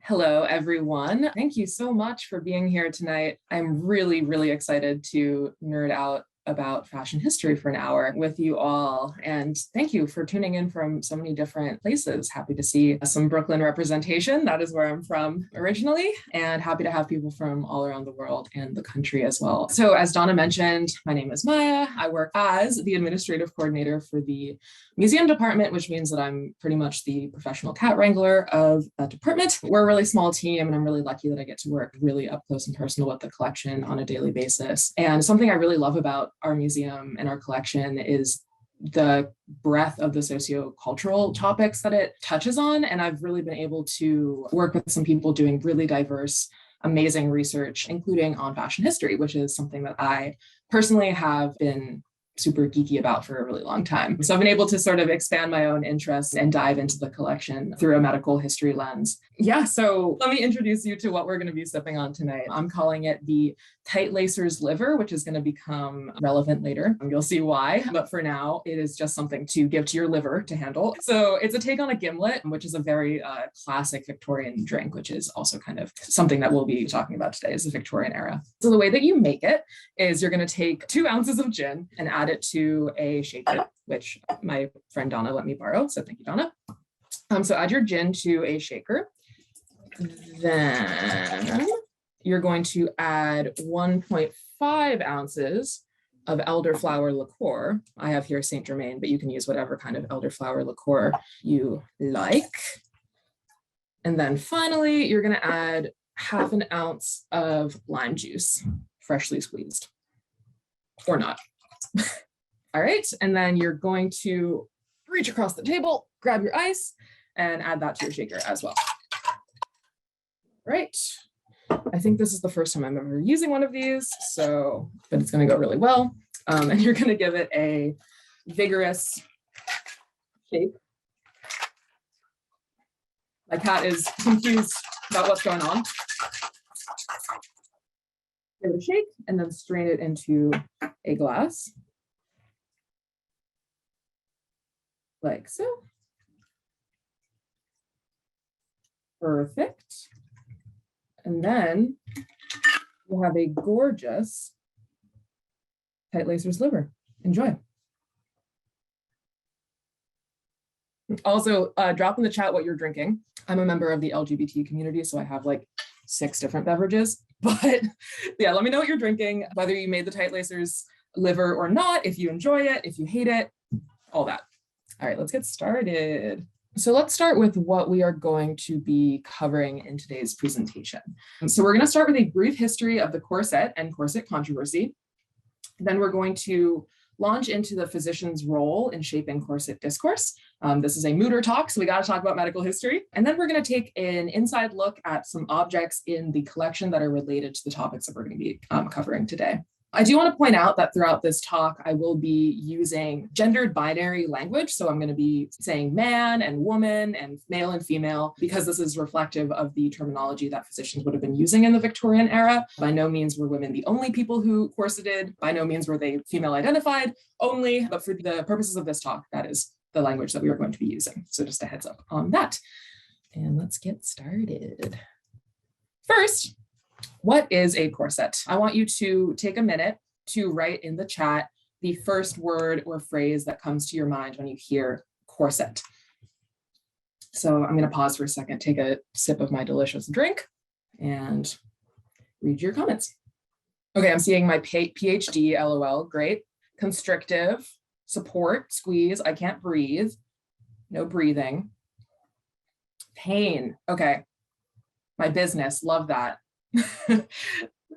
Hello, everyone. Thank you so much for being here tonight. I'm really excited to nerd out about fashion history for an hour with you all. And thank you for tuning in from so many different places. Happy to see some Brooklyn representation. That is where I'm from originally, and happy to have people from all around the world and the country as well. So as Donna mentioned, my name is Maya. I work as the administrative coordinator for the museum department, which means that I'm pretty much the professional cat wrangler of that department. We're a really small team, and I'm really lucky that I get to work really up close and personal with the collection on a daily basis. And something I really love about our museum and our collection is the breadth of the sociocultural topics that it touches on. And I've really been able to work with some people doing really diverse, amazing research, including on fashion history, which is something that I personally have been super geeky about for a really long time. So I've been able to sort of expand my own interests and dive into the collection through a medical history lens. Yeah, so let me introduce you to what we're going to be sipping on tonight. I'm calling it the Tight Lacer's Liver, which is going to become relevant later. You'll see why, but for now, it is just something to give to your liver to handle. So it's a take on a gimlet, which is a very classic Victorian drink, which is also kind of something that we'll be talking about today is the Victorian era. So the way that you make it is you're going to take 2 ounces of gin and add it to a shaker, which my friend Donna let me borrow. So thank you, Donna. So add your gin to a shaker. Then you're going to add 1.5 ounces of elderflower liqueur. I have here Saint Germain, but you can use whatever kind of elderflower liqueur you like. And then finally, you're going to add 1/2 ounce of lime juice, freshly squeezed, or not. All right, and then you're going to reach across the table, grab your ice, and add that to your shaker as well. Right. I think this is the first time I'm ever using one of these, but it's going to go really well. And you're going to give it a vigorous shake. My cat is confused about what's going on. Give it a shake and then strain it into a glass. Like so. Perfect. And then we'll have a gorgeous Tight Lacer's Liver. Enjoy. Also, drop in the chat what you're drinking. I'm a member of the LGBT community, so I have like 6 different beverages. But yeah, let me know what you're drinking, whether you made the Tight Lacer's Liver or not, if you enjoy it, if you hate it, all that. All right, let's get started. So let's start with what we are going to be covering in today's presentation. So we're going to start with a brief history of the corset and corset controversy. Then we're going to launch into the physician's role in shaping corset discourse. This is a Mütter talk, so we got to talk about medical history. And then we're going to take an inside look at some objects in the collection that are related to the topics that we're going to be covering today. I do want to point out that throughout this talk, I will be using gendered binary language. So I'm going to be saying man and woman and male and female, because this is reflective of the terminology that physicians would have been using in the Victorian era. By no means were women the only people who corseted. By no means were they female identified only. But for the purposes of this talk, that is the language that we are going to be using. So just a heads up on that. And let's get started. First, what is a corset? I want you to take a minute to write in the chat the first word or phrase that comes to your mind when you hear corset. So I'm going to pause for a second, take a sip of my delicious drink, and read your comments. Okay, I'm seeing my PhD, LOL, great. Constrictive, support, squeeze, I can't breathe, no breathing. Pain, okay. My business, love that.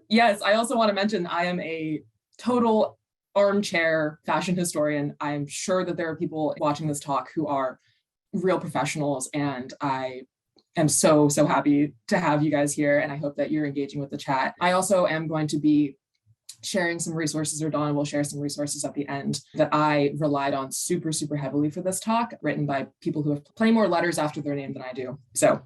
Yes, I also want to mention I am a total armchair fashion historian. I'm sure that there are people watching this talk who are real professionals, and I am so happy to have you guys here, and I hope that you're engaging with the chat. I also am going to be sharing some resources, or Donna will share some resources at the end that I relied on super heavily for this talk, written by people who have plenty more letters after their name than I do. So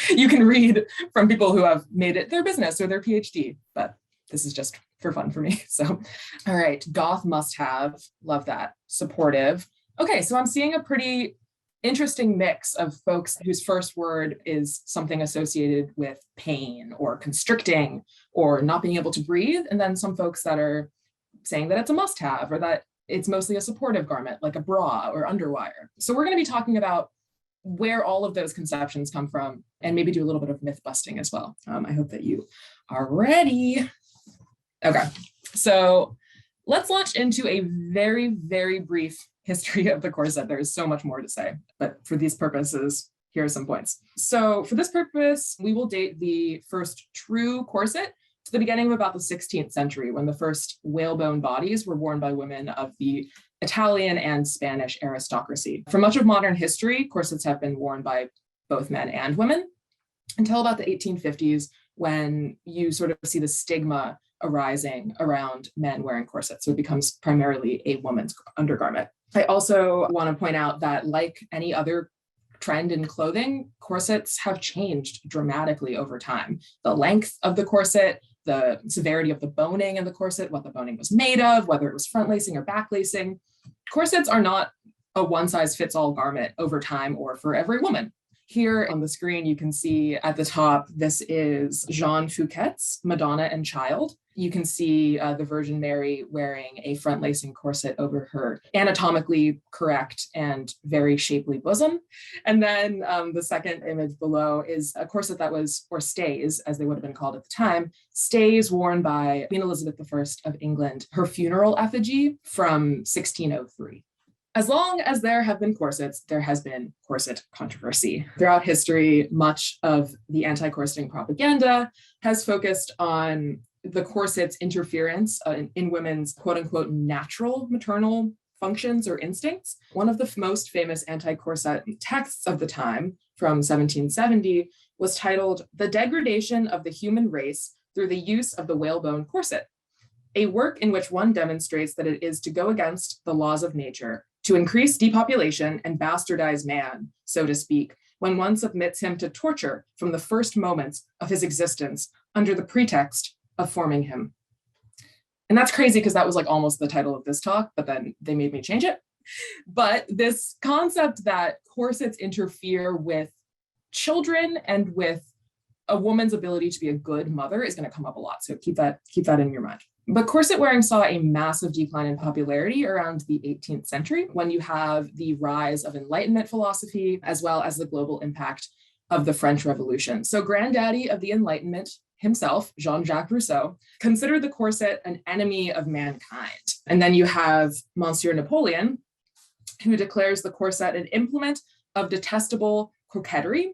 you can read from people who have made it their business or their PhD, but this is just for fun for me. So, all right, goth must have, love that. Supportive. Okay, so I'm seeing a pretty interesting mix of folks whose first word is something associated with pain or constricting or not being able to breathe, and then some folks that are saying that it's a must-have or that it's mostly a supportive garment, like a bra or underwire. So we're going to be talking about where all of those conceptions come from and maybe do a little bit of myth busting as well. I hope that you are ready. Okay, so let's launch into a very, very brief history of the corset. There is so much more to say, but for these purposes, here are some points. So for this purpose, we will date the first true corset to the beginning of about the 16th century, when the first whalebone bodies were worn by women of the Italian and Spanish aristocracy. For much of modern history, corsets have been worn by both men and women until about the 1850s, when you sort of see the stigma arising around men wearing corsets. So it becomes primarily a woman's undergarment. I also want to point out that, like any other trend in clothing, corsets have changed dramatically over time. The length of the corset, the severity of the boning in the corset, what the boning was made of, whether it was front lacing or back lacing. Corsets are not a one-size-fits-all garment over time or for every woman. Here on the screen, you can see at the top, this is Jean Fouquet's Madonna and Child. You can see the Virgin Mary wearing a front lacing corset over her anatomically correct and very shapely bosom. And then the second image below is a corset that was, or stays, as they would have been called at the time, stays worn by Queen Elizabeth I of England, her funeral effigy from 1603. As long as there have been corsets, there has been corset controversy. Throughout history, much of the anti-corseting propaganda has focused on the corset's interference in women's quote-unquote natural maternal functions or instincts. One of the most famous anti-corset texts of the time, from 1770, was titled "The Degradation of the Human Race Through the Use of the Whalebone Corset," a work in which one demonstrates that it is to go against the laws of nature, to increase depopulation and bastardize man, so to speak, when one submits him to torture from the first moments of his existence under the pretext of forming him. And that's crazy because that was like almost the title of this talk, but then they made me change it. But this concept that corsets interfere with children and with a woman's ability to be a good mother is going to come up a lot. So keep that in your mind. But corset wearing saw a massive decline in popularity around the 18th century, when you have the rise of Enlightenment philosophy, as well as the global impact of the French Revolution. So granddaddy of the Enlightenment himself, Jean-Jacques Rousseau, considered the corset an enemy of mankind. And then you have Monsieur Napoleon, who declares the corset an implement of detestable coquetry,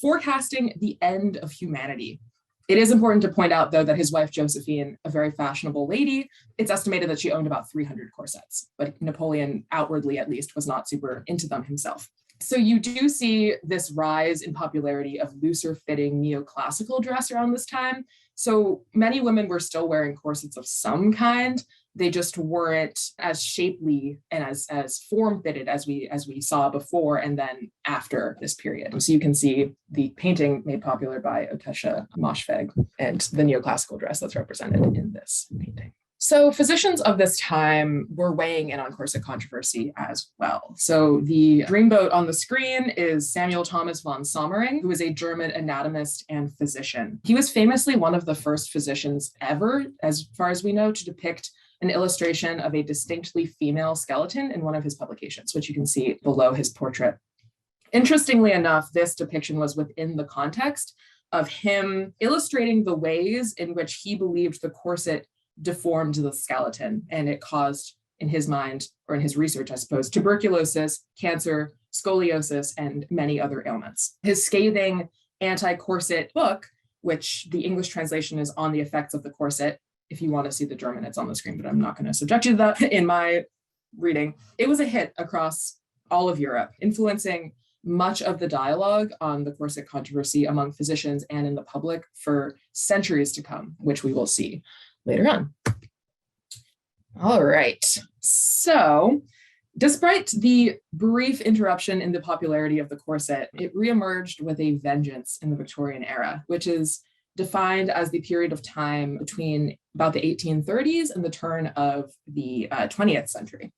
forecasting the end of humanity. It is important to point out, though, that his wife Josephine, a very fashionable lady, it's estimated that she owned about 300 corsets, but Napoleon, outwardly at least, was not super into them himself. So you do see this rise in popularity of looser fitting neoclassical dress around this time. So many women were still wearing corsets of some kind. They just weren't as shapely and as form-fitted as we saw before and then after this period. So you can see the painting made popular by Ottesha Moshfegh and the neoclassical dress that's represented in this painting. So physicians of this time were weighing in on corset controversy as well. So the dreamboat on the screen is Samuel Thomas von Sommering, who is a German anatomist and physician. He was famously one of the first physicians ever, as far as we know, to depict an illustration of a distinctly female skeleton in one of his publications, which you can see below his portrait. Interestingly enough, this depiction was within the context of him illustrating the ways in which he believed the corset deformed the skeleton, and it caused, in his mind, or in his research, I suppose, tuberculosis, cancer, scoliosis, and many other ailments. His scathing anti-corset book, which the English translation is On the Effects of the Corset. If you want to see the German, it's on the screen, but I'm not going to subject you to that in my reading. It was a hit across all of Europe, influencing much of the dialogue on the corset controversy among physicians and in the public for centuries to come, which we will see later on. All right. So despite the brief interruption in the popularity of the corset, it reemerged with a vengeance in the Victorian era, which is defined as the period of time between about the 1830s and the turn of the 20th century.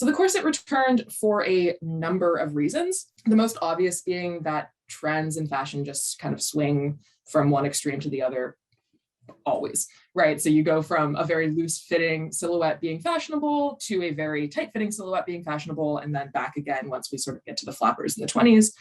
So the corset returned for a number of reasons. The most obvious being that trends in fashion just kind of swing from one extreme to the other always, right? So you go from a very loose fitting silhouette being fashionable to a very tight fitting silhouette being fashionable, and then back again once we sort of get to the flappers in the 20s.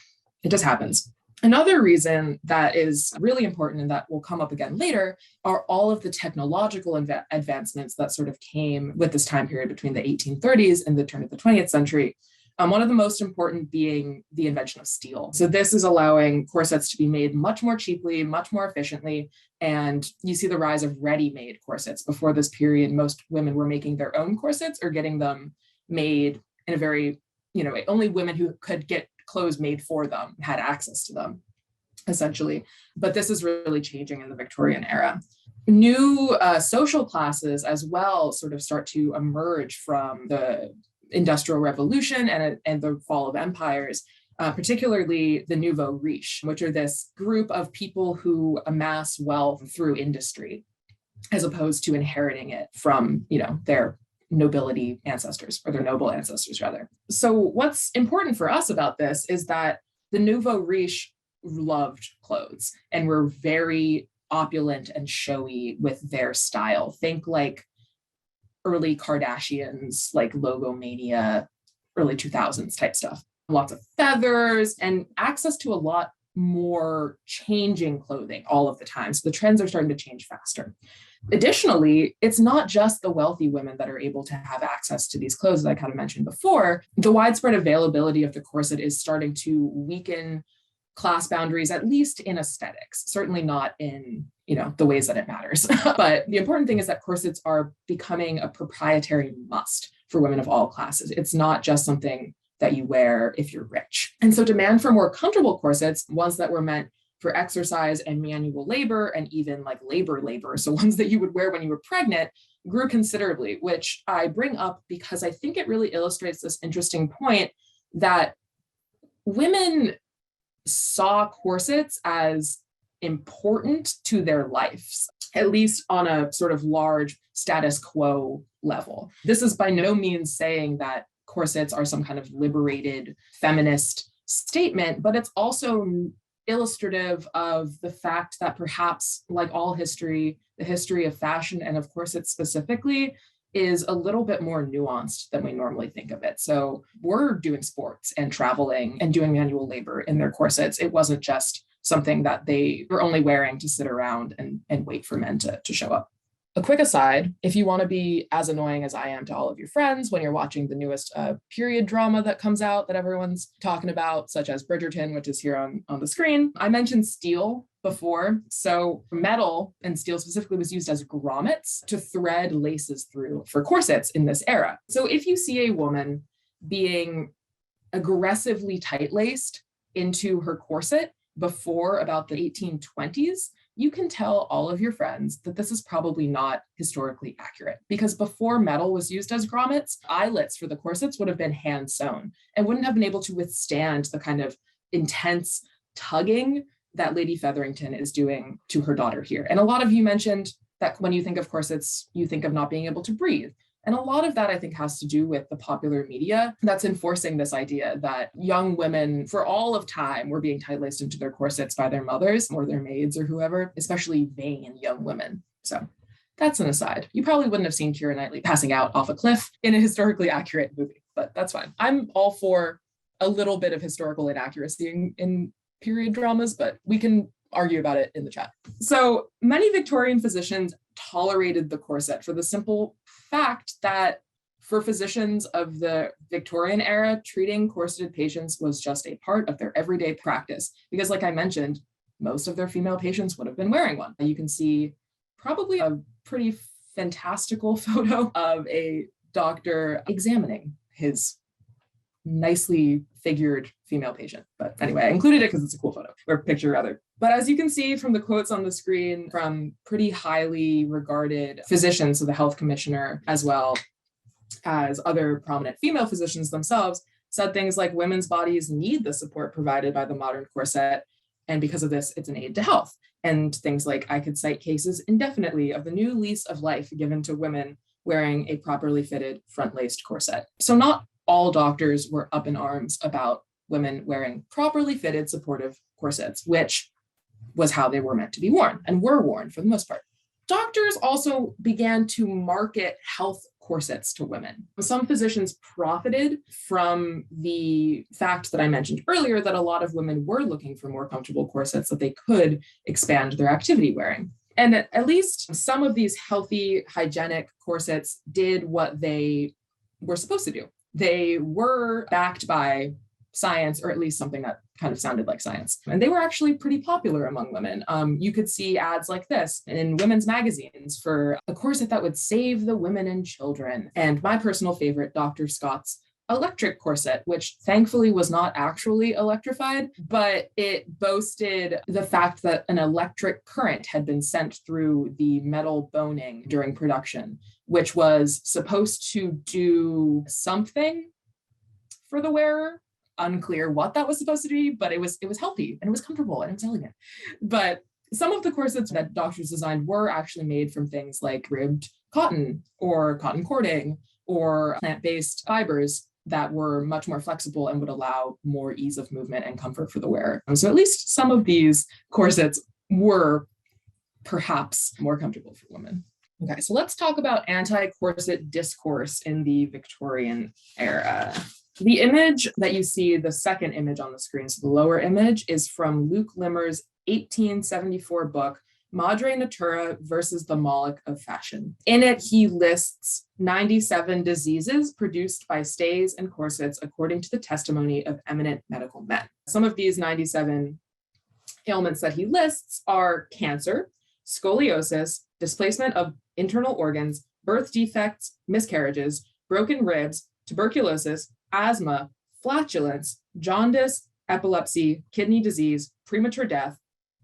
It just happens. Another reason that is really important and that will come up again later are all of the technological advancements that sort of came with this time period between the 1830s and the turn of the 20th century. One of the most important being the invention of steel. So this is allowing corsets to be made much more cheaply, much more efficiently. And you see the rise of ready-made corsets. Before this period, most women were making their own corsets or getting them made in a very, only women who could get clothes made for them had access to them, essentially. But this is really changing in the Victorian era. New social classes as well sort of start to emerge from the Industrial Revolution and the fall of empires, particularly the nouveau riche, which are this group of people who amass wealth through industry, as opposed to inheriting it from, their nobility ancestors, or their noble ancestors rather. So what's important for us about this is that the nouveau riche loved clothes and were very opulent and showy with their style. Think like early Kardashians, like Logomania, early 2000s type stuff. Lots of feathers and access to a lot more changing clothing all of the time. So the trends are starting to change faster. Additionally, it's not just the wealthy women that are able to have access to these clothes that I kind of mentioned before. The widespread availability of the corset is starting to weaken class boundaries, at least in aesthetics, certainly not in, the ways that it matters. But the important thing is that corsets are becoming a proprietary must for women of all classes. It's not just something that you wear if you're rich. And so demand for more comfortable corsets, ones that were meant for exercise and manual labor, and even like labor, so ones that you would wear when you were pregnant, grew considerably, which I bring up because I think it really illustrates this interesting point that women saw corsets as important to their lives, at least on a sort of large status quo level. This is by no means saying that corsets are some kind of liberated feminist statement, but it's also illustrative of the fact that perhaps, like all history, the history of fashion and of corsets specifically is a little bit more nuanced than we normally think of it. So we're doing sports and traveling and doing manual labor in their corsets. It wasn't just something that they were only wearing to sit around and wait for men to show up. A quick aside, if you want to be as annoying as I am to all of your friends when you're watching the newest period drama that comes out that everyone's talking about, such as Bridgerton, which is here on the screen, I mentioned steel before. So metal, and steel specifically, was used as grommets to thread laces through for corsets in this era. So if you see a woman being aggressively tight-laced into her corset before about the 1820s, you can tell all of your friends that this is probably not historically accurate, because before metal was used as grommets, eyelets for the corsets would have been hand sewn and wouldn't have been able to withstand the kind of intense tugging that Lady Featherington is doing to her daughter here. And a lot of you mentioned that when you think of corsets, you think of not being able to breathe. And a lot of that, I think, has to do with the popular media that's enforcing this idea that young women, for all of time, were being tight-laced into their corsets by their mothers or their maids or whoever, especially vain young women. So that's an aside. You probably wouldn't have seen Keira Knightley passing out off a cliff in a historically accurate movie, but that's fine. I'm all for a little bit of historical inaccuracy in period dramas, but we can argue about it in the chat. So many Victorian physicians tolerated the corset for the simple fact that for physicians of the Victorian era, treating corseted patients was just a part of their everyday practice. Because like I mentioned, most of their female patients would have been wearing one. You can see probably a pretty fantastical photo of a doctor examining his nicely figured female patient. But anyway, I included it because it's a cool photo, or picture rather. But as you can see from the quotes on the screen from pretty highly regarded physicians, so the health commissioner, as well as other prominent female physicians themselves, said things like women's bodies need the support provided by the modern corset, and because of this, it's an aid to health. And things like, I could cite cases indefinitely of the new lease of life given to women wearing a properly fitted front-laced corset. So not all doctors were up in arms about women wearing properly fitted supportive corsets, which was how they were meant to be worn and were worn for the most part. Doctors also began to market health corsets to women. Some physicians profited from the fact that I mentioned earlier that a lot of women were looking for more comfortable corsets that they could expand their activity wearing. And at least some of these healthy, hygienic corsets did what they were supposed to do. They were backed by science, or at least something that kind of sounded like science. And they were actually pretty popular among women. You could see ads like this in women's magazines for a corset that would save the women and children. And my personal favorite, Dr. Scott's electric corset, which thankfully was not actually electrified, but it boasted the fact that an electric current had been sent through the metal boning during production, which was supposed to do something for the wearer. Unclear what that was supposed to be, but it was healthy and it was comfortable and it was elegant. But some of the corsets that doctors designed were actually made from things like ribbed cotton or cotton cording or plant-based fibers that were much more flexible and would allow more ease of movement and comfort for the wearer. So at least some of these corsets were perhaps more comfortable for women. Okay, so let's talk about anti-corset discourse in the Victorian era. The image that you see, the second image on the screen, so the lower image, is from Luke Limmer's 1874 book, Madre Natura versus the Moloch of Fashion. In it, he lists 97 diseases produced by stays and corsets according to the testimony of eminent medical men. Some of these 97 ailments that he lists are cancer, scoliosis, displacement of internal organs, birth defects, miscarriages, broken ribs, tuberculosis, asthma, flatulence, jaundice, epilepsy, kidney disease, premature death,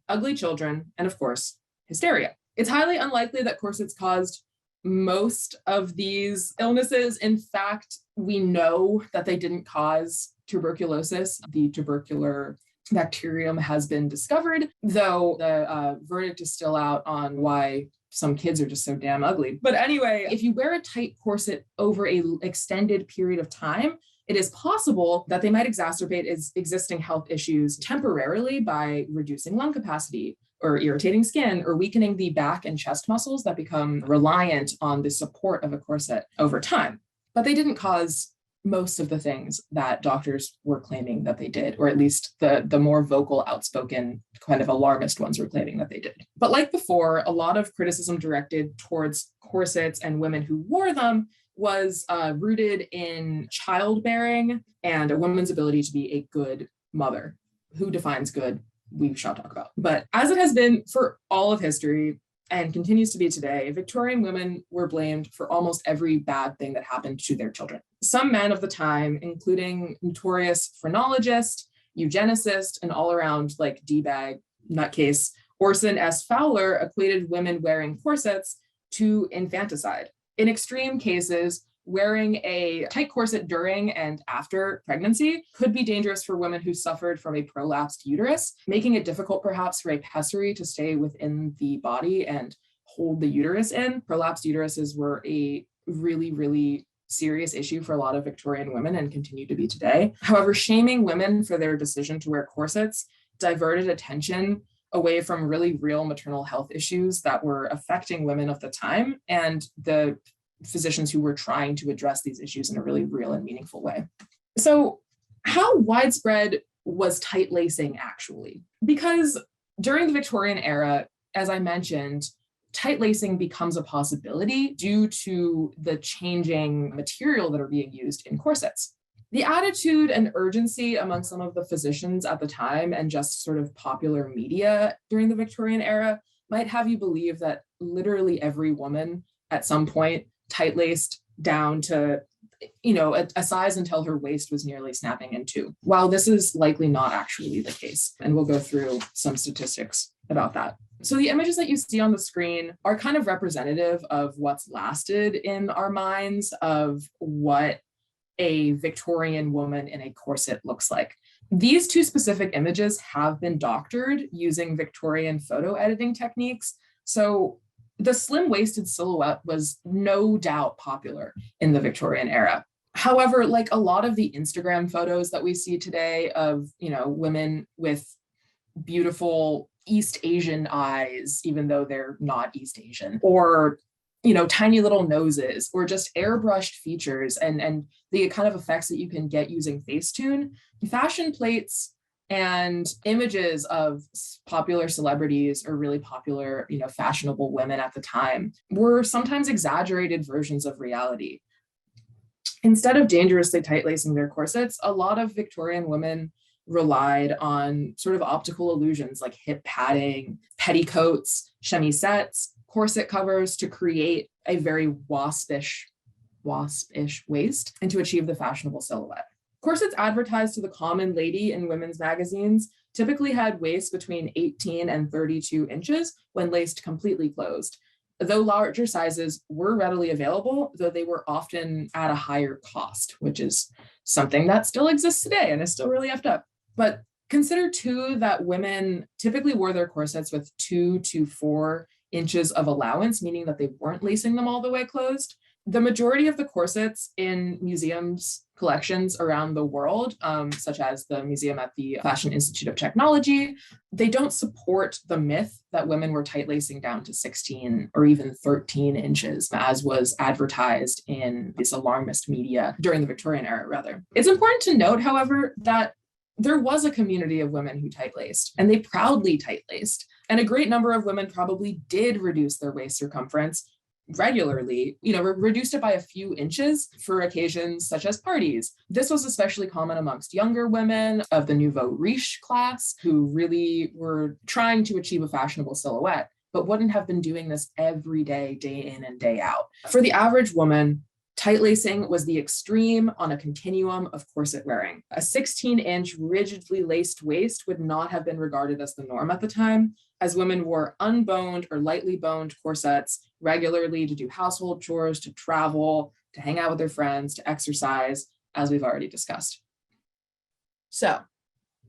ugly children, and of course, hysteria. It's highly unlikely that corsets caused most of these illnesses. In fact, we know that they didn't cause tuberculosis. The tubercular bacterium has been discovered, though the verdict is still out on why some kids are just so damn ugly. But anyway, if you wear a tight corset over an extended period of time, it is possible that they might exacerbate existing health issues temporarily by reducing lung capacity or irritating skin or weakening the back and chest muscles that become reliant on the support of a corset over time. But they didn't cause most of the things that doctors were claiming that they did, or at least the more vocal, outspoken, kind of alarmist ones were claiming that they did. But like before, a lot of criticism directed towards corsets and women who wore them was rooted in childbearing and a woman's ability to be a good mother. Who defines good? We shall talk about. But as it has been for all of history and continues to be today, Victorian women were blamed for almost every bad thing that happened to their children. Some men of the time, including notorious phrenologist, eugenicist, and all-around like D-bag nutcase Orson S. Fowler, equated women wearing corsets to infanticide. In extreme cases, wearing a tight corset during and after pregnancy could be dangerous for women who suffered from a prolapsed uterus, making it difficult perhaps for a pessary to stay within the body and hold the uterus in. Prolapsed uteruses were a really, really serious issue for a lot of Victorian women and continue to be today. However, shaming women for their decision to wear corsets diverted attention away from really real maternal health issues that were affecting women of the time and the physicians who were trying to address these issues in a really real and meaningful way. So how widespread was tight lacing actually? Because during the Victorian era, as I mentioned, tight lacing becomes a possibility due to the changing material that are being used in corsets. The attitude and urgency among some of the physicians at the time and just sort of popular media during the Victorian era might have you believe that literally every woman at some point tight-laced down to, a size until her waist was nearly snapping in two. While this is likely not actually the case, and we'll go through some statistics about that. So the images that you see on the screen are kind of representative of what's lasted in our minds of what a Victorian woman in a corset looks like. These two specific images have been doctored using Victorian photo editing techniques. So The slim-waisted silhouette was no doubt popular in the Victorian era. However, like a lot of the Instagram photos that we see today of, women with beautiful East Asian eyes, even though they're not East Asian, or tiny little noses, or just airbrushed features and the kind of effects that you can get using Facetune, fashion plates and images of popular celebrities or really popular, fashionable women at the time were sometimes exaggerated versions of reality. Instead of dangerously tight lacing their corsets, a lot of Victorian women relied on sort of optical illusions like hip padding, petticoats, chemisettes, corset covers to create a very waspish waist and to achieve the fashionable silhouette. Corsets advertised to the common lady in women's magazines typically had waists between 18 and 32 inches when laced completely closed. Though larger sizes were readily available, though they were often at a higher cost, which is something that still exists today and is still really effed up. But consider too that women typically wore their corsets with 2 to 4 inches of allowance, meaning that they weren't lacing them all the way closed. The majority of the corsets in museums collections around the world, such as the museum at the Fashion Institute of Technology, they don't support the myth that women were tight lacing down to 16 or even 13 inches, as was advertised in this alarmist media during the Victorian era, rather. It's important to note, however, that there was a community of women who tight laced, and they proudly tight laced. And a great number of women probably did reduce their waist circumference regularly, reduced it by a few inches for occasions such as parties. This was especially common amongst younger women of the nouveau riche class who really were trying to achieve a fashionable silhouette, but wouldn't have been doing this every day, day in and day out. For the average woman, tight lacing was the extreme on a continuum of corset wearing. A 16-inch rigidly laced waist would not have been regarded as the norm at the time, as women wore unboned or lightly boned corsets regularly to do household chores, to travel, to hang out with their friends, to exercise, as we've already discussed. So,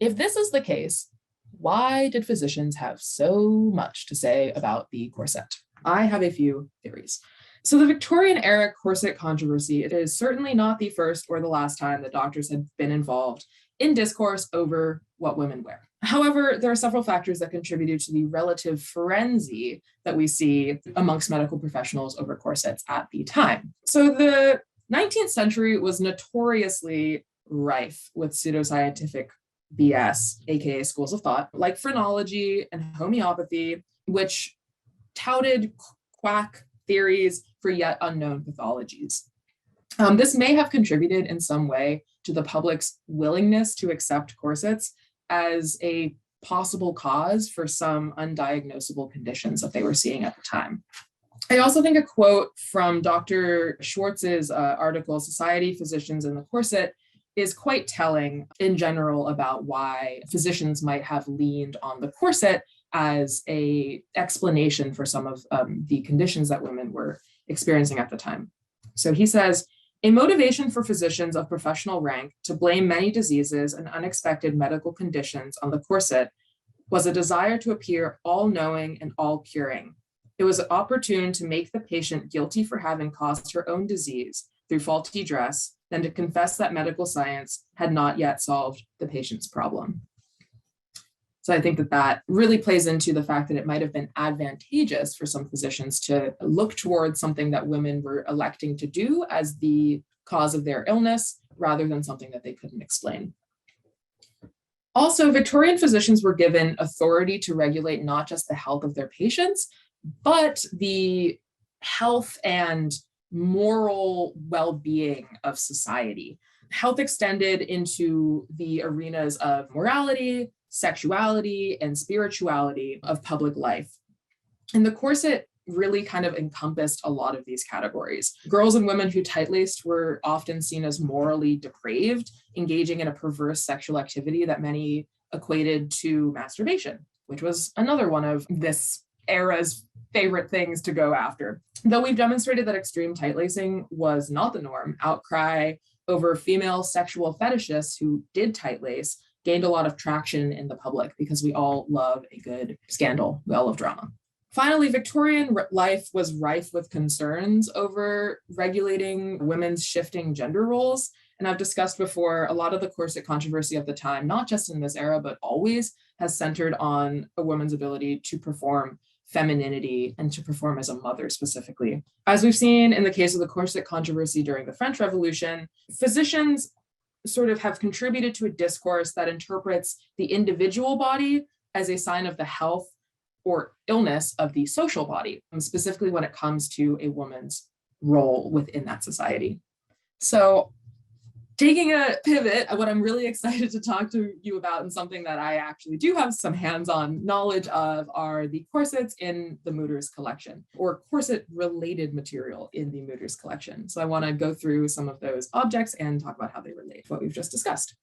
if this is the case, why did physicians have so much to say about the corset? I have a few theories. So the Victorian era corset controversy is certainly not the first or the last time that doctors had been involved in discourse over what women wear. However, there are several factors that contributed to the relative frenzy that we see amongst medical professionals over corsets at the time. So the 19th century was notoriously rife with pseudoscientific BS, aka schools of thought, like phrenology and homeopathy, which touted quack theories for yet unknown pathologies. This may have contributed in some way to the public's willingness to accept corsets as a possible cause for some undiagnosable conditions that they were seeing at the time. I also think a quote from Dr. Schwartz's article, Society, Physicians, and the Corset, is quite telling in general about why physicians might have leaned on the corset as an explanation for some of the conditions that women were experiencing at the time. So he says, a motivation for physicians of professional rank to blame many diseases and unexpected medical conditions on the corset was a desire to appear all-knowing and all-curing. It was opportune to make the patient guilty for having caused her own disease through faulty dress than to confess that medical science had not yet solved the patient's problem. So I think that really plays into the fact that it might have been advantageous for some physicians to look towards something that women were electing to do as the cause of their illness, rather than something that they couldn't explain. Also, Victorian physicians were given authority to regulate not just the health of their patients, but the health and moral well-being of society. Health extended into the arenas of morality, sexuality, and spirituality of public life. And the corset really kind of encompassed a lot of these categories. Girls and women who tight-laced were often seen as morally depraved, engaging in a perverse sexual activity that many equated to masturbation, which was another one of this era's favorite things to go after. Though we've demonstrated that extreme tight-lacing was not the norm, outcry over female sexual fetishists who did tight-lace gained a lot of traction in the public because we all love a good scandal. We all love drama. Finally, Victorian life was rife with concerns over regulating women's shifting gender roles. And I've discussed before, a lot of the corset controversy of the time, not just in this era, but always has centered on a woman's ability to perform femininity and to perform as a mother specifically. As we've seen in the case of the corset controversy during the French Revolution, physicians sort of have contributed to a discourse that interprets the individual body as a sign of the health or illness of the social body, specifically when it comes to a woman's role within that society. So taking a pivot, what I'm really excited to talk to you about, and something that I actually do have some hands-on knowledge of, are the corsets in the Mütter's collection, or corset-related material in the Mütter's collection. So I want to go through some of those objects and talk about how they relate to what we've just discussed.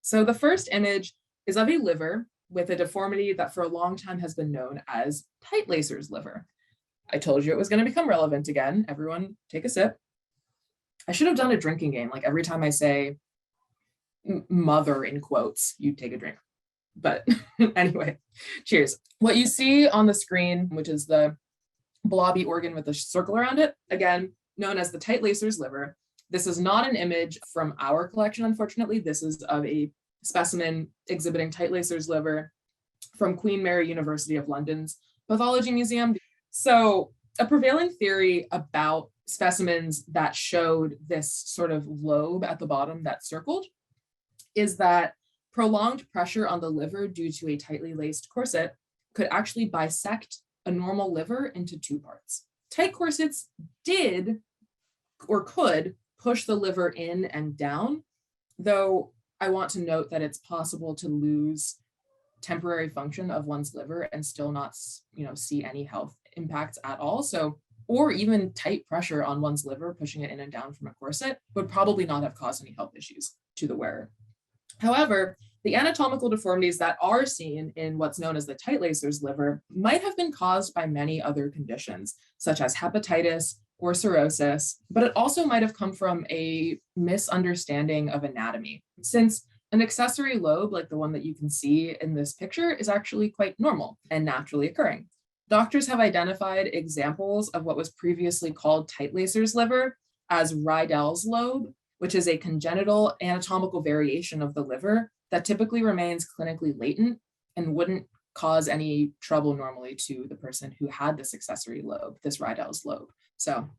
So the first image is of a liver with a deformity that for a long time has been known as tight lacer's liver. I told you it was going to become relevant again. Everyone take a sip. I should have done a drinking game. Like every time I say mother in quotes, you take a drink. But anyway, cheers. What you see on the screen, which is the blobby organ with a circle around it, again, known as the tight lacer's liver. This is not an image from our collection, unfortunately. This is of a specimen exhibiting tight lacer's liver from Queen Mary University of London's Pathology Museum. So a prevailing theory about specimens that showed this sort of lobe at the bottom that circled is that prolonged pressure on the liver due to a tightly laced corset could actually bisect a normal liver into two parts. Tight corsets did or could push the liver in and down, though I want to note that it's possible to lose temporary function of one's liver and still not, see any health impacts at all. So, or even tight pressure on one's liver, pushing it in and down from a corset, would probably not have caused any health issues to the wearer. However, the anatomical deformities that are seen in what's known as the tight lacer's liver might have been caused by many other conditions, such as hepatitis or cirrhosis, but it also might have come from a misunderstanding of anatomy, since an accessory lobe, like the one that you can see in this picture, is actually quite normal and naturally occurring. Doctors have identified examples of what was previously called tight lacer's liver as Rydell's lobe, which is a congenital anatomical variation of the liver that typically remains clinically latent and wouldn't cause any trouble normally to the person who had this accessory lobe, this Rydell's lobe. So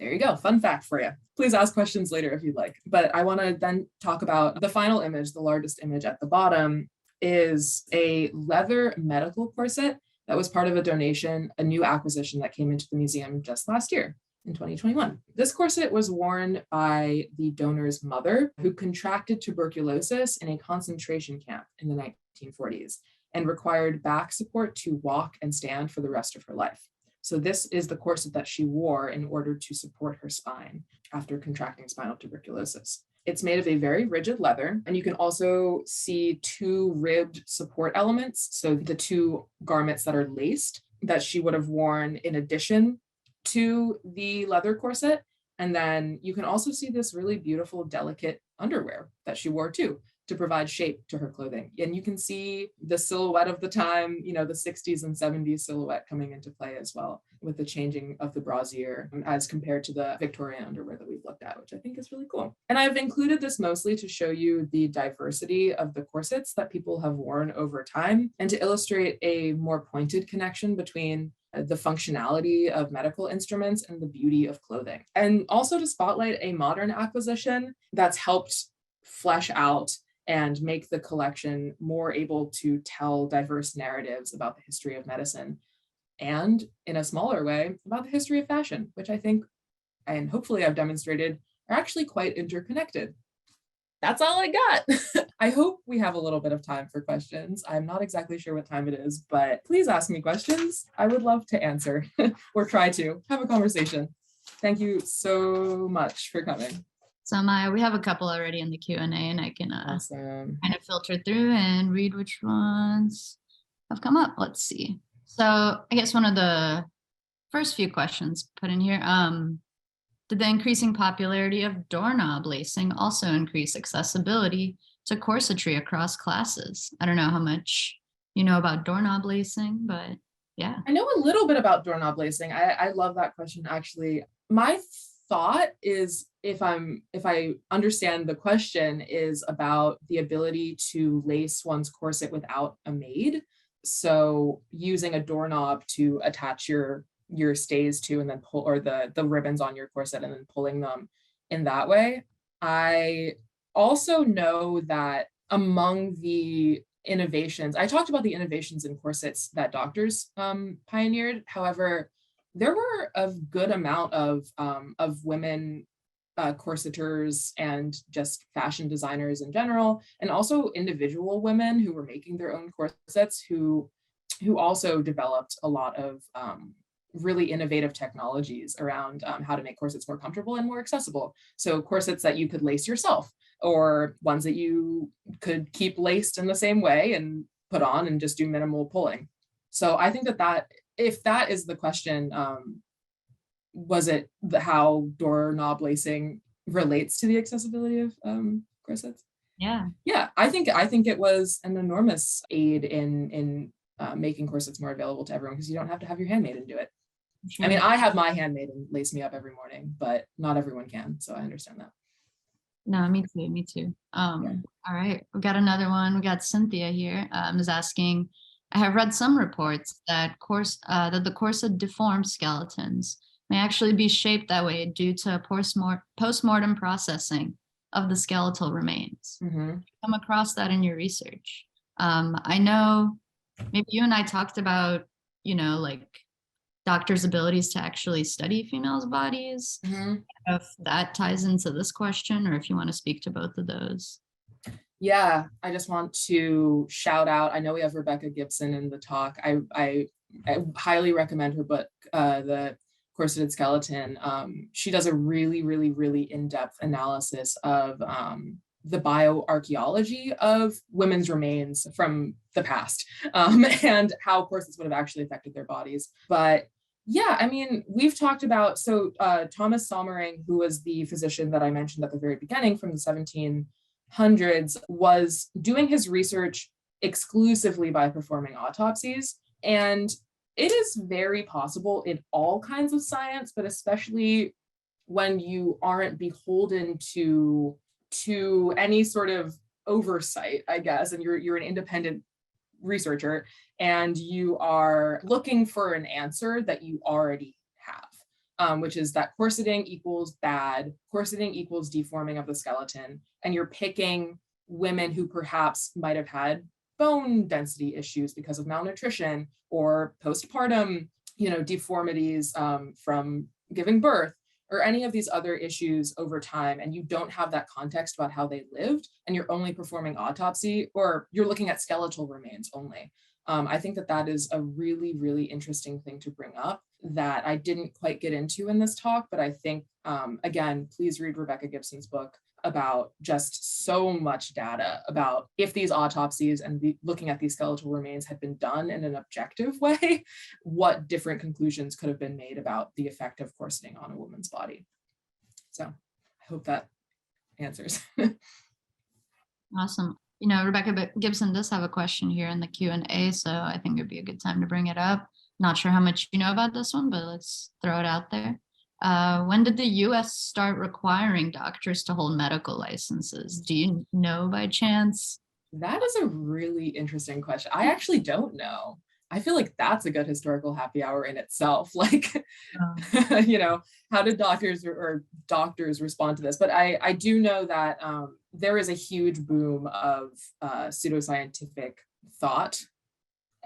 there you go, fun fact for you. Please ask questions later if you'd like. But I want to then talk about the final image. The largest image at the bottom is a leather medical corset that was part of a donation, a new acquisition that came into the museum just last year in 2021. This corset was worn by the donor's mother, who contracted tuberculosis in a concentration camp in the 1940s and required back support to walk and stand for the rest of her life. So this is the corset that she wore in order to support her spine after contracting spinal tuberculosis. It's made of a very rigid leather, and you can also see two ribbed support elements. So the two garments that are laced that she would have worn in addition to the leather corset. And then you can also see this really beautiful, delicate underwear that she wore too, to provide shape to her clothing. And you can see the silhouette of the time, the 60s and 70s silhouette coming into play as well, with the changing of the brassiere as compared to the Victorian underwear that we've looked at, which I think is really cool. And I've included this mostly to show you the diversity of the corsets that people have worn over time and to illustrate a more pointed connection between the functionality of medical instruments and the beauty of clothing. And also to spotlight a modern acquisition that's helped flesh out and make the collection more able to tell diverse narratives about the history of medicine, and in a smaller way, about the history of fashion, which I think, and hopefully I've demonstrated, are actually quite interconnected. That's all I got. I hope we have a little bit of time for questions. I'm not exactly sure what time it is, but please ask me questions. I would love to answer or try to have a conversation. Thank you so much for coming. So we have a couple already in the Q&A, and I can Awesome. kind of filter through and read which ones have come up. Let's see. So I guess one of the first few questions put in here, did the increasing popularity of doorknob lacing also increase accessibility to corsetry across classes? I don't know how much you know about doorknob lacing, but Yeah. I know a little bit about doorknob lacing. I love that question, actually. My thought is, if I understand the question, is about the ability to lace one's corset without a maid. So using a doorknob to attach your stays to, and then pull, or the ribbons on your corset, and then pulling them in that way. I also know that among the innovations, I talked about the innovations in corsets that doctors pioneered. However, there were a good amount of women corseters and just fashion designers in general, and also individual women who were making their own corsets, who also developed a lot of really innovative technologies around how to make corsets more comfortable and more accessible. So corsets that you could lace yourself, or ones that you could keep laced in the same way and put on and just do minimal pulling. So I think that if that is the question, was it how doorknob lacing relates to the accessibility of corsets? Yeah. Yeah, I think it was an enormous aid in making corsets more available to everyone, because you don't have to have your handmaiden do it. Sure. I mean, I have my handmaiden lace me up every morning, but not everyone can, so I understand that. No, me too. Me too. Yeah. All right, we got another one. We got Cynthia here. Is asking, I have read some reports that the corset deformed skeletons may actually be shaped that way due to post-mortem processing of the skeletal remains. Mm-hmm. Come across that in your research? I know maybe you and I talked about, like doctors' abilities to actually study females' bodies. Mm-hmm. If that ties into this question, or if you want to speak to both of those. Yeah, I just want to shout out, I know we have Rebecca Gibson in the talk. I highly recommend her book, The Corseted Skeleton. She does a really, really, really in-depth analysis of the bioarchaeology of women's remains from the past, and how corsets would have actually affected their bodies. But yeah, I mean, we've talked about, so Thomas Sommering, who was the physician that I mentioned at the very beginning from the 1700s, was doing his research exclusively by performing autopsies. And it is very possible in all kinds of science, but especially when you aren't beholden to any sort of oversight, I guess, and you're an independent researcher, and you are looking for an answer that you already have, which is that corseting equals bad, corseting equals deforming of the skeleton, and you're picking women who perhaps might have had bone density issues because of malnutrition, or postpartum, deformities from giving birth, or any of these other issues over time, and you don't have that context about how they lived, and you're only performing autopsy, or you're looking at skeletal remains only. I think that is a really, really interesting thing to bring up that I didn't quite get into in this talk, but I think, again, please read Rebecca Gibson's book about just so much data about if these autopsies and looking at these skeletal remains had been done in an objective way, what different conclusions could have been made about the effect of corseting on a woman's body. So I hope that answers. Awesome. Rebecca Gibson does have a question here in the Q&A, so I think it'd be a good time to bring it up. Not sure how much you know about this one, but let's throw it out there. When did the US start requiring doctors to hold medical licenses? Do you know by chance? That is a really interesting question. I actually don't know. I feel like that's a good historical happy hour in itself. Like, how did doctors respond to this? But I do know that there is a huge boom of pseudoscientific thought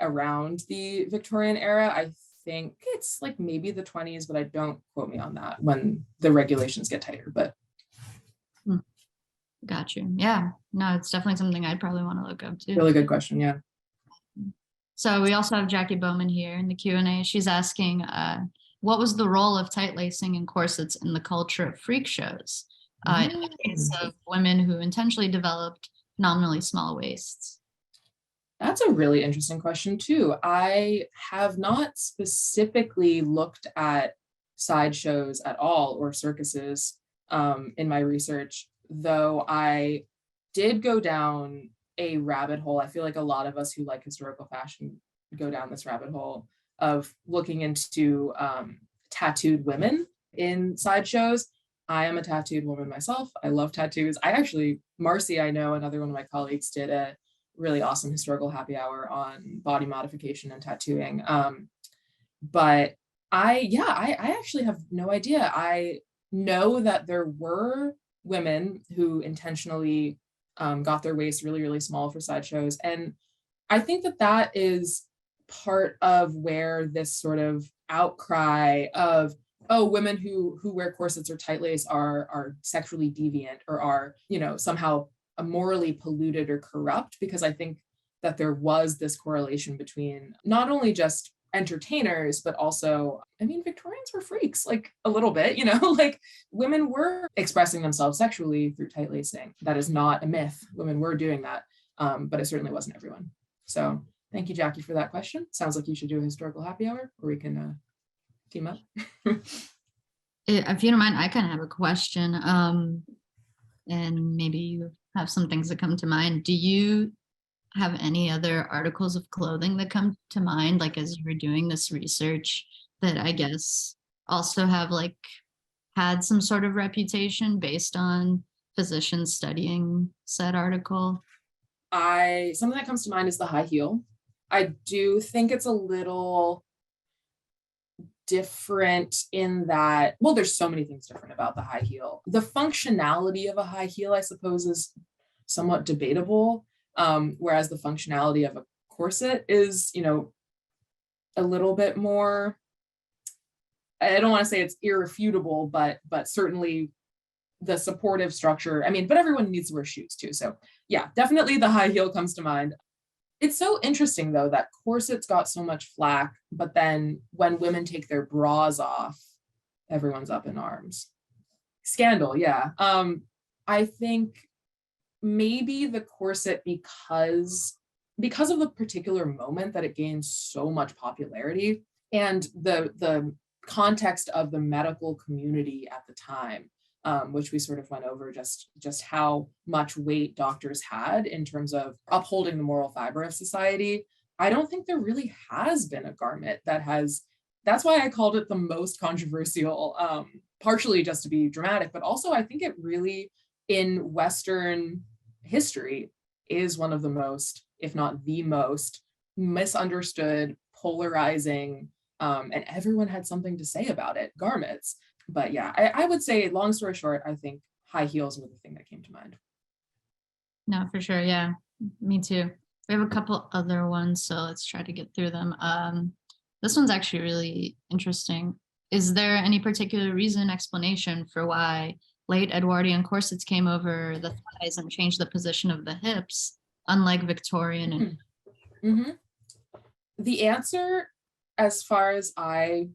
around the Victorian era. I think it's like maybe the 20s, but don't quote me on that when the regulations get tighter. But got you. Yeah, no, it's definitely something I'd probably want to look up too. Really good question. Yeah. So we also have Jackie Bowman here in the Q&A. She's asking, what was the role of tight lacing and corsets in the culture of freak shows? In the case of women who intentionally developed nominally small waists. That's a really interesting question too. I have not specifically looked at sideshows at all, or circuses, in my research, though I did go down a rabbit hole. I feel like a lot of us who like historical fashion go down this rabbit hole of looking into tattooed women in sideshows. I am a tattooed woman myself. I love tattoos. Marcy, I know, another one of my colleagues, did a really awesome historical happy hour on body modification and tattooing. But I actually have no idea. I know that there were women who intentionally got their waist really, really small for sideshows. And I think that is part of where this sort of outcry of, oh, women who wear corsets or tight lace are sexually deviant or are, somehow morally polluted or corrupt, because I think that there was this correlation between not only just entertainers, but also, Victorians were freaks, like a little bit, like women were expressing themselves sexually through tight lacing. That is not a myth. Women were doing that, but it certainly wasn't everyone. So thank you, Jackie, for that question. Sounds like you should do a historical happy hour, or we can team up. If you don't mind, I kind of have a question, and maybe you have some things that come to mind. Do you have any other articles of clothing that come to mind, like as you were doing this research, that I guess also have like had some sort of reputation based on physicians studying said article? Something that comes to mind is the high heel. I do think it's a little different in that, well, there's so many things different about the high heel. The functionality of a high heel, I suppose, is somewhat debatable, whereas the functionality of a corset is, a little bit more, I don't want to say it's irrefutable, but certainly the supportive structure. But everyone needs to wear shoes too. So yeah, definitely the high heel comes to mind. It's so interesting, though, that corsets got so much flack, but then when women take their bras off, everyone's up in arms. Scandal, yeah. I think maybe the corset, because of the particular moment that it gained so much popularity, and the context of the medical community at the time, which we sort of went over, just how much weight doctors had in terms of upholding the moral fiber of society. I don't think there really has been a garment that's why I called it the most controversial, partially just to be dramatic, but also I think it really, in Western history, is one of the most, if not the most, misunderstood, polarizing, and everyone had something to say about it, garments. But yeah, I would say, long story short, I think high heels were the thing that came to mind. No, for sure. Yeah, me too. We have a couple other ones, so let's try to get through them. This one's actually really interesting. Is there any particular explanation for why late Edwardian corsets came over the thighs and changed the position of the hips, unlike Victorian? And Mm-hmm. The answer, as far as I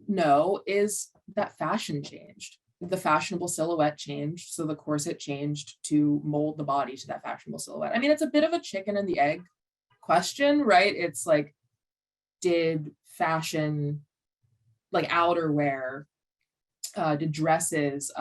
know, is that fashion changed. The fashionable silhouette changed, so the corset changed to mold the body to that fashionable silhouette. It's a bit of a chicken and the egg question, right? It's like, did fashion, like outerwear, did dresses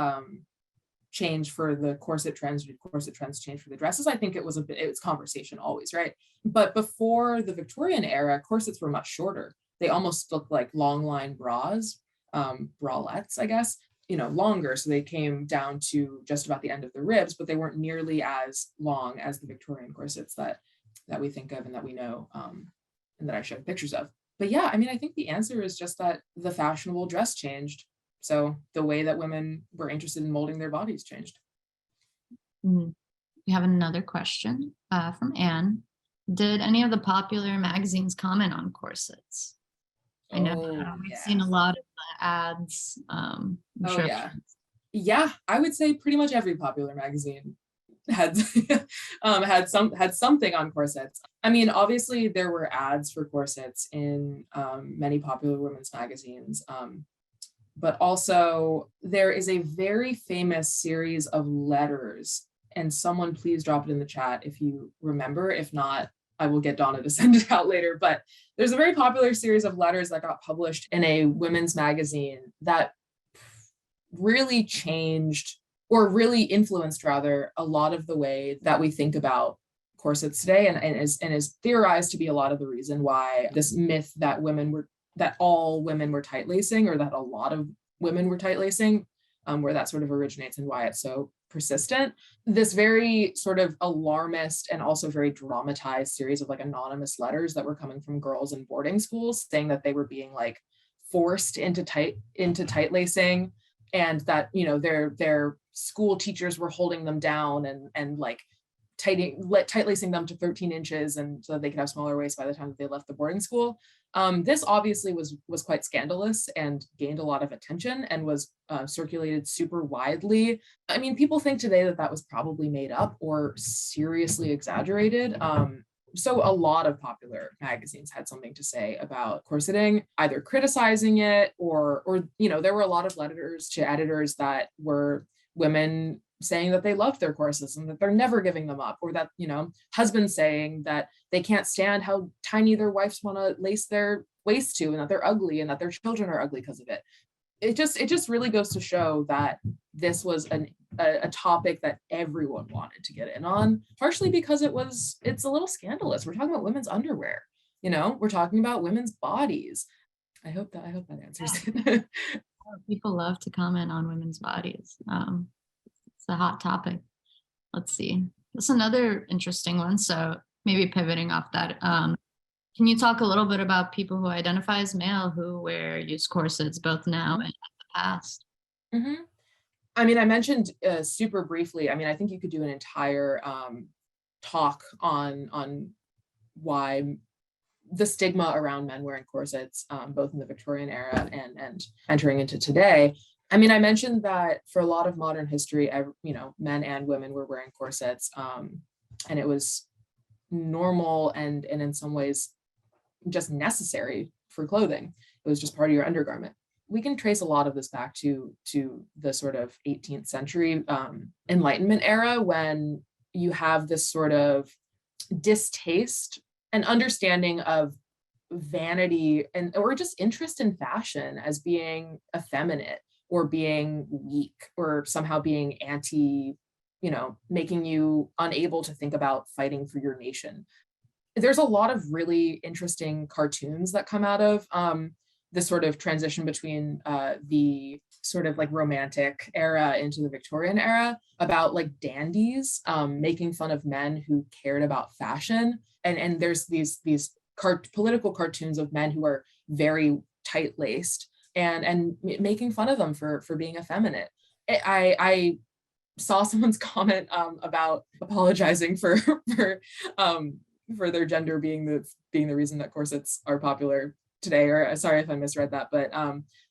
change for the corset trends? Did corset trends change for the dresses? I think it was conversation always, right? But before the Victorian era, corsets were much shorter. They almost looked like long line bras, bralettes, I guess, longer. So they came down to just about the end of the ribs, but they weren't nearly as long as the Victorian corsets that we think of and that we know, and that I showed pictures of. But yeah, I think the answer is just that the fashionable dress changed. So the way that women were interested in molding their bodies changed. we have another question from Anne. Did any of the popular magazines comment on corsets? I know we've seen a lot of the ads. Yeah, I would say pretty much every popular magazine had had something on corsets. Obviously there were ads for corsets in many popular women's magazines, but also there is a very famous series of letters, and someone please drop it in the chat if you remember. If not, I will get Donna to send it out later. But there's a very popular series of letters that got published in a women's magazine that really changed, or really influenced rather, a lot of the way that we think about corsets today, and is theorized to be a lot of the reason why this myth that all women were tight lacing, or that a lot of women were tight lacing, where that sort of originates and why it's so persistent. This very sort of alarmist and also very dramatized series of like anonymous letters that were coming from girls in boarding schools saying that they were being like forced into tight lacing, and that, you know, their school teachers were holding them down and like tight lacing them to 13 inches, and so that they could have smaller waists by the time that they left the boarding school. This obviously was quite scandalous and gained a lot of attention and was circulated super widely. I mean, people think today that that was probably made up or seriously exaggerated. So a lot of popular magazines had something to say about corseting, either criticizing it or you know, there were a lot of letters to editors that were women saying that they loved their corsets and that they're never giving them up, or that, you know, husbands saying that they can't stand how tiny their wives want to lace their waist to, and that they're ugly and that their children are ugly because of it. It just really goes to show that this was a topic that everyone wanted to get in on, partially because it's a little scandalous. We're talking about women's underwear, you know, we're talking about women's bodies. I hope that answers it. People love to comment on women's bodies. It's a hot topic. Let's see. That's another interesting one. So maybe pivoting off that, can you talk a little bit about people who identify as male who use corsets both now and in the past? Mm-hmm. I mean, I mentioned super briefly, I mean, I think you could do an entire talk on why the stigma around men wearing corsets, both in the Victorian era and entering into today. I mean, I mentioned that for a lot of modern history, you know, men and women were wearing corsets, and it was normal and in some ways just necessary for clothing. It was just part of your undergarment. We can trace a lot of this back to the sort of 18th century Enlightenment era, when you have this sort of distaste and understanding of vanity or just interest in fashion as being effeminate or being weak or somehow being anti, you know, making you unable to think about fighting for your nation. There's a lot of really interesting cartoons that come out of this sort of transition between the sort of like romantic era into the Victorian era, about like dandies making fun of men who cared about fashion. And there's these political cartoons of men who are very tight-laced and making fun of them for being effeminate. I saw someone's comment about apologizing for their gender being the reason that corsets are popular today, or sorry if I misread that, but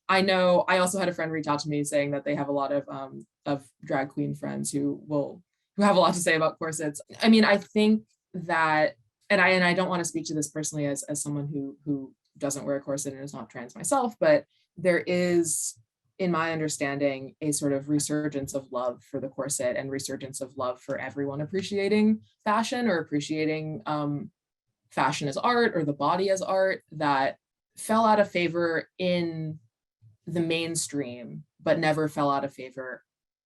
I know I also had a friend reach out to me saying that they have a lot of drag queen friends who have a lot to say about corsets. I mean, I think that, and I don't want to speak to this personally as someone who doesn't wear a corset and is not trans myself, but there is, in my understanding, a sort of resurgence of love for the corset and resurgence of love for everyone appreciating fashion or appreciating fashion as art or the body as art, that fell out of favor in the mainstream, but never fell out of favor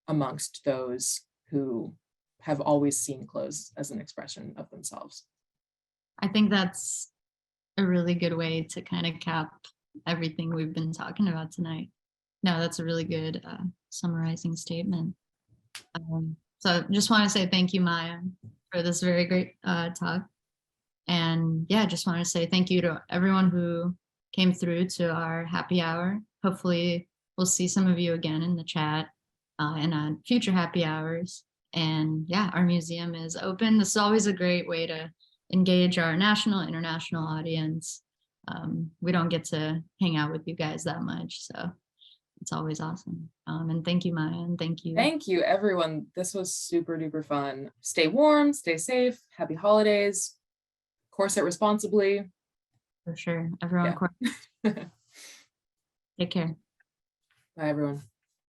amongst those who have always seen clothes as an expression of themselves. I think that's a really good way to kind of cap everything we've been talking about tonight. No, that's a really good summarizing statement. So just want to say thank you, Maya, for this very great talk. And yeah, just want to say thank you to everyone who came through to our happy hour. Hopefully we'll see some of you again in the chat and on future happy hours. And yeah, our museum is open. This is always a great way to engage our national, international audience. We don't get to hang out with you guys that much, so it's always awesome. And thank you, Maya, and thank you. Thank you, everyone. This was super duper fun. Stay warm, stay safe, happy holidays, corset responsibly. For sure. Everyone, Yeah. take care. Bye, everyone.